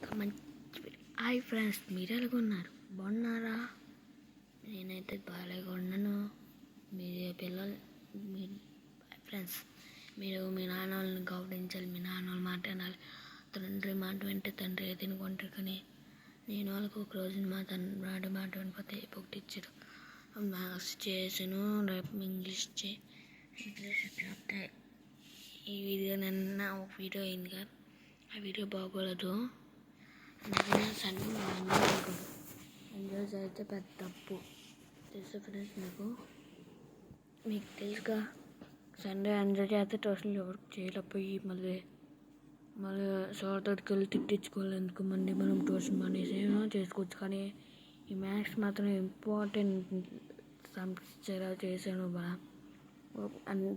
Comment. Hi friends, మీరు ఎలాగ ఉన్నారు? బాగున్నారా? నేనైతే బాగా ఉన్నాను. మీరే పిల్లలు మీరు ఫ్రెండ్స్, మీరు మీ నాన్న వాళ్ళని గౌరవించాలి. మీ నాన్న వాళ్ళ మాట వినాలి. తండ్రి మాట వింటే తండ్రి తినుకుంటారు. కానీ నేను వాళ్ళకి ఒక రోజు మా తండ్రి మాట వినిపోతే ఒకటి ఇచ్చాడు. మ్యాథ్స్ చేసాను, రేపు ఇంగ్లీష్ చెప్తే ఈ వీడియో నిన్న ఒక వీడియో అయింది కదా, ఆ వీడియో బాగోలేదు. అందుకని సండే ఎంజాయ్ అయితే పెద్ద తప్పు తెలుసు ఫ్రెండ్స్. మీకు తెలుసుగా, సండే ఎంజాయ్ చేస్తే ట్యూషన్లు ఎవరికి చేయలేకపోయి మళ్ళీ సార్తోటికి వెళ్ళి తిట్టించుకోవాలి. ఎందుకు మళ్ళీ మనం ట్యూషన్ మానేసి చేసుకోవచ్చు. కానీ ఈ మ్యాథ్స్ మాత్రం ఇంపార్టెంట్ సమ్స్ చేశాను.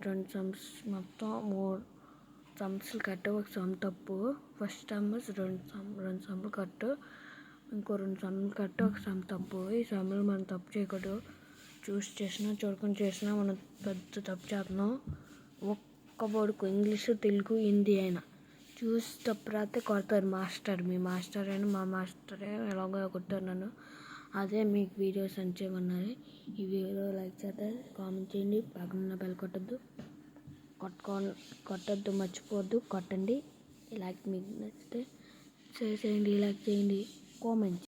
రెండు సమ్స్ మొత్తం 3 సమ్స్లు కట్టు, ఒక సమ్ తప్పు. ఫస్ట్ సమ్ రెండు సమ్లు కట్టు, ఇంకో 2 సమ్లు కట్టు, ఒక సమ్ తప్పు. ఈ సమ్లు మనం తప్పు చేయకూడదు. చూసి చేసినా చూడకుండా చేసినా మనం పెద్ద తప్పు చేస్తున్నాం. ఒక్క బోర్డుకు ఇంగ్లీషు, తెలుగు, హిందీ అయినా చూసి తప్పు రాస్తే కొడతారు మాస్టర్. మీ మాస్టర్ అయినా మా మాస్టరే ఎలాగో కొట్టారు నన్ను. అదే మీకు వీడియోస్ అంచేమన్నది. ఈ వీడియో లైక్ చేస్తే కామెంట్ చేయండి. పక్కన బెల్ కొట్టద్దు, మర్చిపోవద్దు, కొట్టండి. లైక్ మీకు నచ్చితే షేర్ చేయండి, లైక్ చేయండి, కామెంట్.